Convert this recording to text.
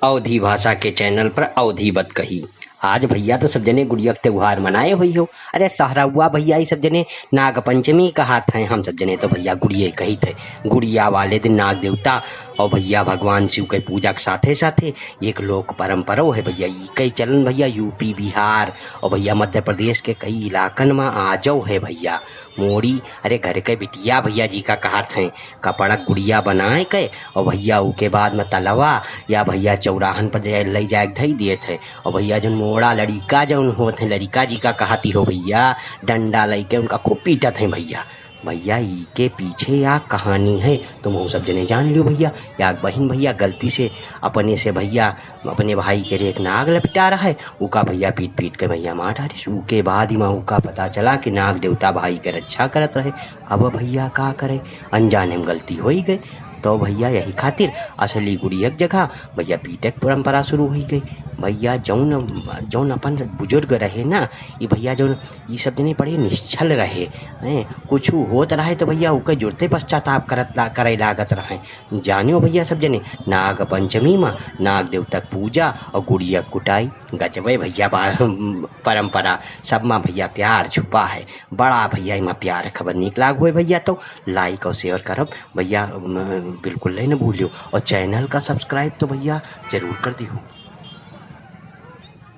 अवधी भाषा के चैनल पर अवधी बत कही। आज भैया तो सब जने गुड़िया के त्योहार मनाए हुई हो। अरे सहरा हुआ भैया ये सब जने नाग पंचमी कहा थे। हम सब जने तो भैया गुड़िया कही थे। गुड़िया वाले दिन नाग देवता और भैया भगवान शिव के पूजा के साथे साथे एक लोक परंपरा है भैया। ई कई चलन भैया यूपी बिहार और भैया मध्य प्रदेश के कई इलाकन में आ जाओ है भैया। मोड़ी अरे घर के बिटिया भैया जी का कहा थे कपड़ा गुड़िया बनाए के और भैया उसके बाद में तलवा या भैया चौराहन पर ले जाए धई दिए थे। और भैया जो मोड़ा लड़िका जो होते लड़िका जी का कहती हो भैया डंडा लेके उनका खूब पीटा थे भैया। भैया ई के पीछे या कहानी है तुम वो सब जने जान लियो भैया। या बहन भैया गलती से अपने से भैया अपने भाई के एक नाग लपटा रहा है उका भैया पीट पीट के भैया मार डाली। उसके बाद ही माँ का पता चला कि नाग देवता भाई के रक्षा करत रहे। अब भैया का करे अनजाने में गलती हो ही गई। तो भैया यही खातिर असली गुड़िया जगह भैया पीटक परंपरा शुरू हो गई। भैया जौन जौन अपन बुजुर्ग रहे ना ये भैया जौन ये सब जने बड़े निश्चल रहे हैं। कुछ होत रहे तो भैया उके जुड़ते पश्चाताप करे लागत रहे। जानियो भैया सब जने नाग पंचमी में नाग देवता पूजा और गुड़िया कुटाई गजबे भैया परंपरा सब में भैया प्यार छुपा है बड़ा। भैया इमा प्यार खबर निक लाग हुए भैया तो लाइक और शेयर करब भैया बिल्कुल नहीं भूलियो और चैनल का सब्सक्राइब तो भैया जरूर कर दियो।